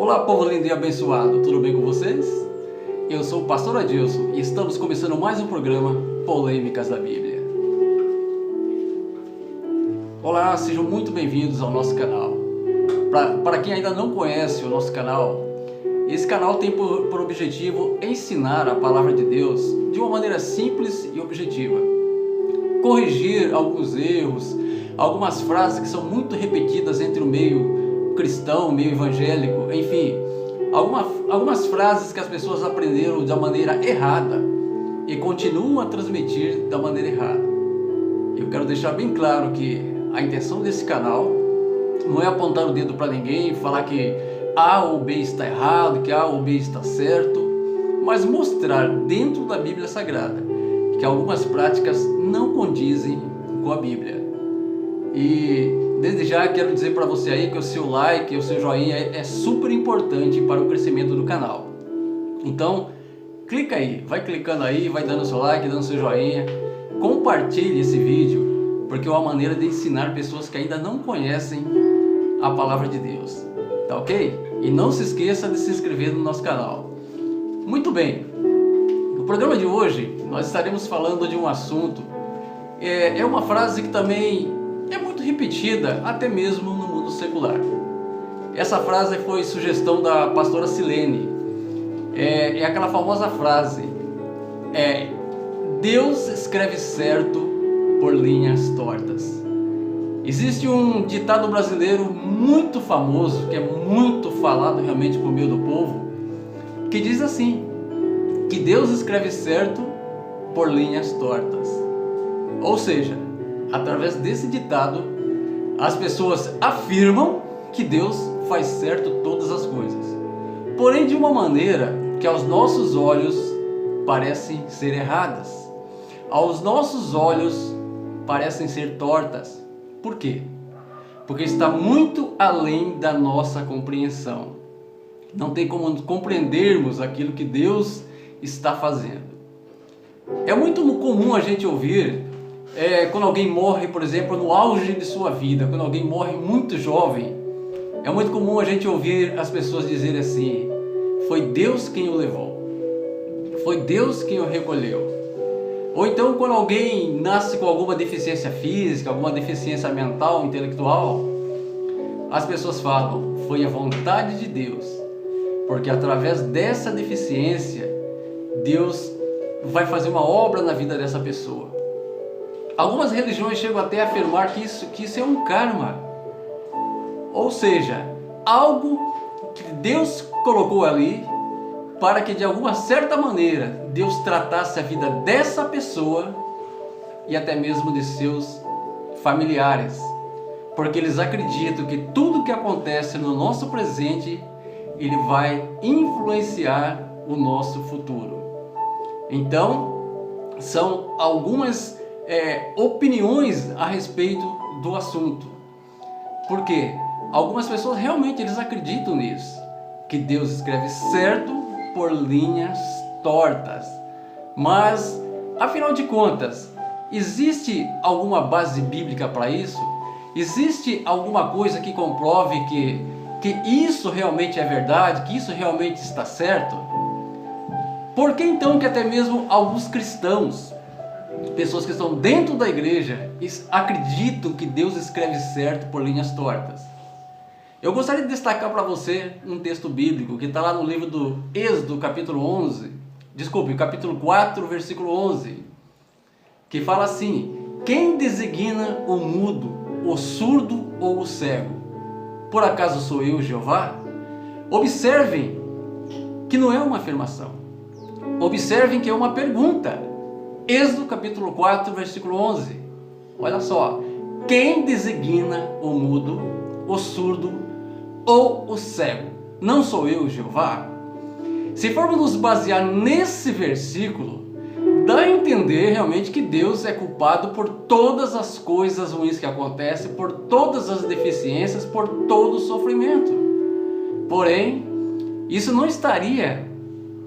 Olá, povo lindo e abençoado, tudo bem com vocês? Eu sou o pastor Adilson e estamos começando mais um programa Polêmicas da Bíblia. Olá, sejam muito bem-vindos ao nosso canal. Para quem ainda não conhece o nosso canal, esse canal tem por objetivo ensinar a palavra de Deus de uma maneira simples e objetiva. Corrigir alguns erros, algumas frases que são muito repetidas entre o meio cristão, meio evangélico, enfim, algumas frases que as pessoas aprenderam da maneira errada e continuam a transmitir da maneira errada. Eu quero deixar bem claro que a intenção desse canal não é apontar o dedo para ninguém, falar que A ou B está errado, que A ou B está certo, mas mostrar dentro da Bíblia Sagrada que algumas práticas não condizem com a Bíblia. E desde já quero dizer para você aí que o seu like, o seu joinha é super importante para o crescimento do canal. Então, clica aí, vai clicando aí, vai dando seu like, dando seu joinha, compartilhe esse vídeo, porque é uma maneira de ensinar pessoas que ainda não conhecem a palavra de Deus, tá ok? E não se esqueça de se inscrever no nosso canal. Muito bem, no programa de hoje nós estaremos falando de um assunto, é uma frase que também é muito repetida, até mesmo no mundo secular. Essa frase foi sugestão da pastora Silene. É aquela famosa frase: Deus escreve certo por linhas tortas. Existe um ditado brasileiro muito famoso, que é muito falado realmente por meio do povo, que diz assim: que Deus escreve certo por linhas tortas. Ou seja, através desse ditado, as pessoas afirmam que Deus faz certo todas as coisas, porém de uma maneira que aos nossos olhos parecem ser erradas, aos nossos olhos parecem ser tortas. Por quê? Porque está muito além da nossa compreensão. Não tem como compreendermos aquilo que Deus está fazendo. É muito comum a gente ouvir quando alguém morre, por exemplo, no auge de sua vida, quando alguém morre muito jovem, é muito comum a gente ouvir as pessoas dizerem assim: foi Deus quem o levou, foi Deus quem o recolheu. Ou então quando alguém nasce com alguma deficiência física, alguma deficiência mental, intelectual, as pessoas falam: foi a vontade de Deus, porque através dessa deficiência Deus vai fazer uma obra na vida dessa pessoa. Algumas religiões chegam até a afirmar que isso é um karma, ou seja, algo que Deus colocou ali para que de alguma certa maneira Deus tratasse a vida dessa pessoa e até mesmo de seus familiares, porque eles acreditam que tudo que acontece no nosso presente, ele vai influenciar o nosso futuro. Então, são algumas opiniões a respeito do assunto. Porque algumas pessoas realmente eles acreditam nisso, que Deus escreve certo por linhas tortas. Mas, afinal de contas, existe alguma base bíblica para isso? Existe alguma coisa que comprove que isso realmente é verdade, que isso realmente está certo? Por que então que até mesmo alguns cristãos, pessoas que estão dentro da igreja, acreditam que Deus escreve certo por linhas tortas? Eu gostaria de destacar para você um texto bíblico que está lá no livro do Êxodo, capítulo 4, versículo 11, que fala assim: quem designa o mudo, o surdo ou o cego? Por acaso sou eu, Jeová? Observem que não é uma afirmação. Observem que é uma pergunta. Êxodo capítulo 4, versículo 11. Olha só: quem designa o mudo, o surdo ou o cego? Não sou eu, Jeová? Se formos nos basear nesse versículo, dá a entender realmente que Deus é culpado por todas as coisas ruins que acontecem, por todas as deficiências, por todo o sofrimento. Porém, isso não estaria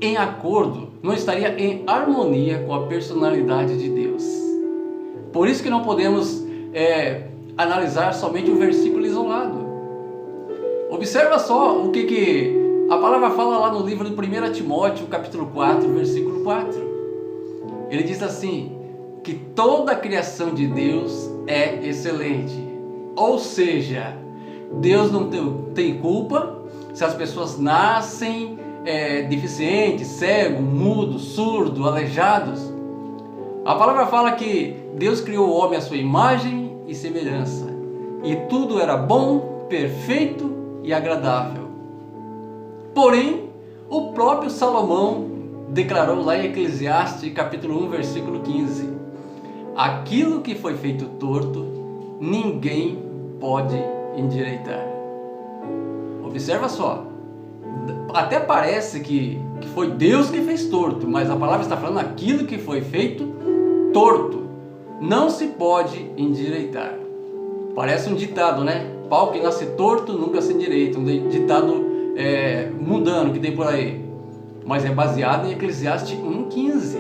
em acordo, não estaria em harmonia com a personalidade de Deus. Por isso que não podemos analisar somente um versículo isolado. Observa só o que A palavra fala lá no livro de 1 Timóteo, capítulo 4, versículo 4. Ele diz assim, que toda a criação de Deus é excelente. Ou seja, Deus não tem culpa se as pessoas nascem deficientes, cegos, mudos, surdos, aleijados. A palavra fala que Deus criou o homem à sua imagem e semelhança, e tudo era bom, perfeito e agradável. Porém, o próprio Salomão declarou lá em Eclesiastes capítulo 1, versículo 15: aquilo que foi feito torto, ninguém pode endireitar. Observa só, até parece que foi Deus que fez torto, mas a palavra está falando aquilo que foi feito torto, não se pode endireitar. Parece um ditado, né? Pau que nasce torto nunca se endireita, um ditado mundano que tem por aí, mas é baseado em Eclesiastes 1,15.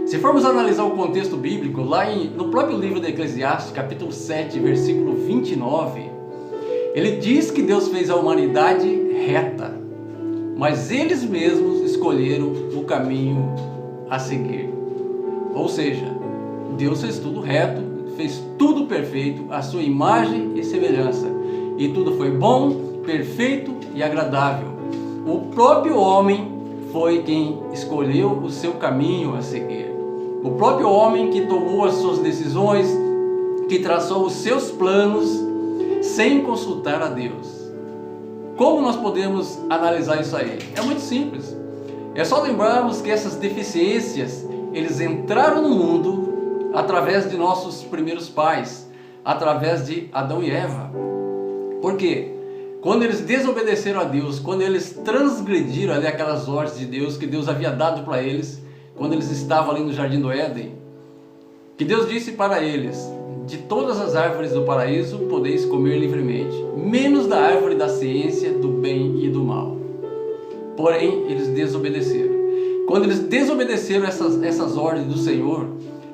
Se formos analisar o contexto bíblico, lá no próprio livro de Eclesiastes, capítulo 7, versículo 29, ele diz que Deus fez a humanidade reta, mas eles mesmos escolheram o caminho a seguir. Ou seja, Deus fez tudo reto, fez tudo perfeito, a sua imagem e semelhança, e tudo foi bom, perfeito e agradável. O próprio homem foi quem escolheu o seu caminho a seguir. O próprio homem que tomou as suas decisões, que traçou os seus planos sem consultar a Deus. Como nós podemos analisar isso aí? É muito simples. É só lembrarmos que essas deficiências, eles entraram no mundo através de nossos primeiros pais, através de Adão e Eva. Por quê? Quando eles desobedeceram a Deus, quando eles transgrediram ali aquelas ordens de Deus que Deus havia dado para eles, quando eles estavam ali no Jardim do Éden, que Deus disse para eles: de todas as árvores do paraíso podeis comer livremente, menos da árvore da ciência do bem e do mal. Porém, eles desobedeceram. Quando eles desobedeceram essas ordens do Senhor,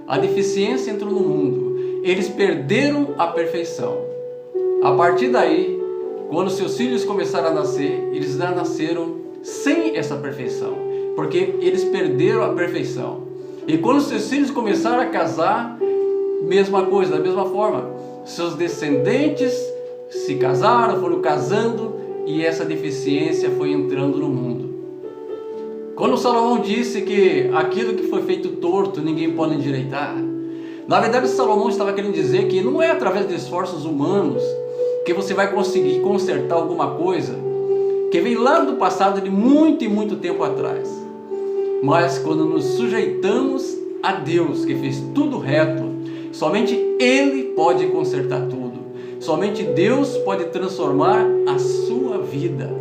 a deficiência entrou no mundo. Eles perderam a perfeição. A partir daí, quando seus filhos começaram a nascer, eles já nasceram sem essa perfeição, porque eles perderam a perfeição. E quando seus filhos começaram a casar, mesma coisa, da mesma forma, seus descendentes se casaram, foram casando, e essa deficiência foi entrando no mundo. Quando Salomão disse que aquilo que foi feito torto ninguém pode endireitar, na verdade Salomão estava querendo dizer que não é através de esforços humanos que você vai conseguir consertar alguma coisa que vem lá do passado de muito e muito tempo atrás. Mas quando nos sujeitamos a Deus, que fez tudo reto, somente Ele pode consertar tudo. Somente Deus pode transformar a sua vida.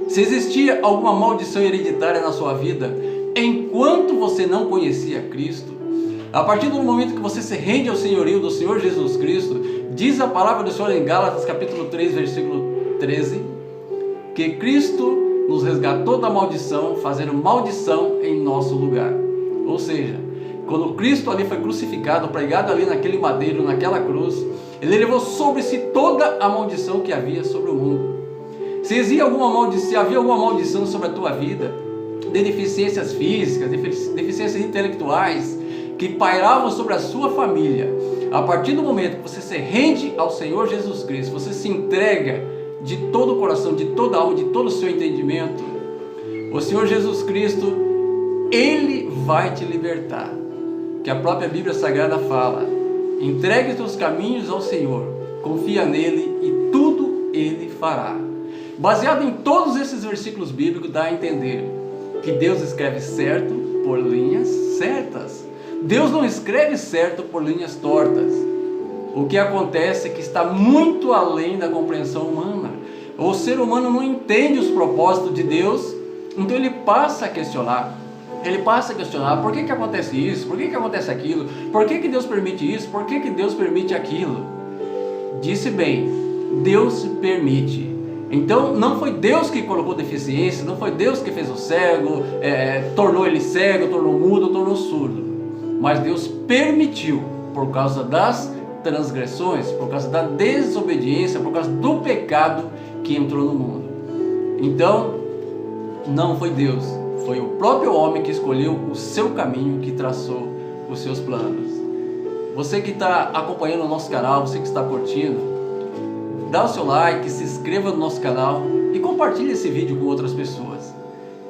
Se existia alguma maldição hereditária na sua vida, enquanto você não conhecia Cristo, a partir do momento que você se rende ao senhorio do Senhor Jesus Cristo, diz a palavra do Senhor em Gálatas capítulo 3, versículo 13, que Cristo nos resgatou da maldição, fazendo maldição em nosso lugar. Ou seja, quando Cristo ali foi crucificado, pregado ali naquele madeiro, naquela cruz, Ele levou sobre si toda a maldição que havia sobre o mundo. Se havia alguma maldição sobre a tua vida, de deficiências físicas, deficiências intelectuais, que pairavam sobre a sua família, a partir do momento que você se rende ao Senhor Jesus Cristo, você se entrega de todo o coração, de toda a alma, de todo o seu entendimento, o Senhor Jesus Cristo, Ele vai te libertar. Que a própria Bíblia Sagrada fala: entregue os teus caminhos ao Senhor, confia nele e tudo Ele fará. Baseado em todos esses versículos bíblicos, dá a entender que Deus escreve certo por linhas certas. Deus não escreve certo por linhas tortas. O que acontece é que está muito além da compreensão humana. O ser humano não entende os propósitos de Deus, então ele passa a questionar. Ele passa a questionar: por que acontece isso? Por que acontece aquilo? Por que Deus permite isso? Por que Deus permite aquilo? Disse bem, Deus permite. Então não foi Deus que colocou deficiência, não foi Deus que fez o cego, tornou ele cego, tornou mudo, tornou surdo. Mas Deus permitiu, por causa das transgressões, por causa da desobediência, por causa do pecado que entrou no mundo. Então, não foi Deus, foi o próprio homem que escolheu o seu caminho, que traçou os seus planos. Você que está acompanhando o nosso canal, você que está curtindo, dá o seu like, se inscreva no nosso canal e compartilhe esse vídeo com outras pessoas,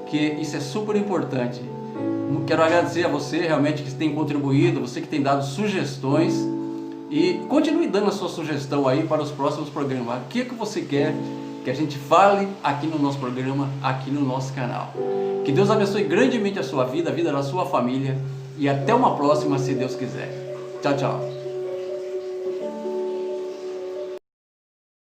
que isso é super importante. Quero agradecer a você realmente que tem contribuído, você que tem dado sugestões, e continue dando a sua sugestão aí para os próximos programas. O que você quer que a gente fale aqui no nosso programa, aqui no nosso canal. Que Deus abençoe grandemente a sua vida, a vida da sua família, e até uma próxima, se Deus quiser. Tchau, tchau.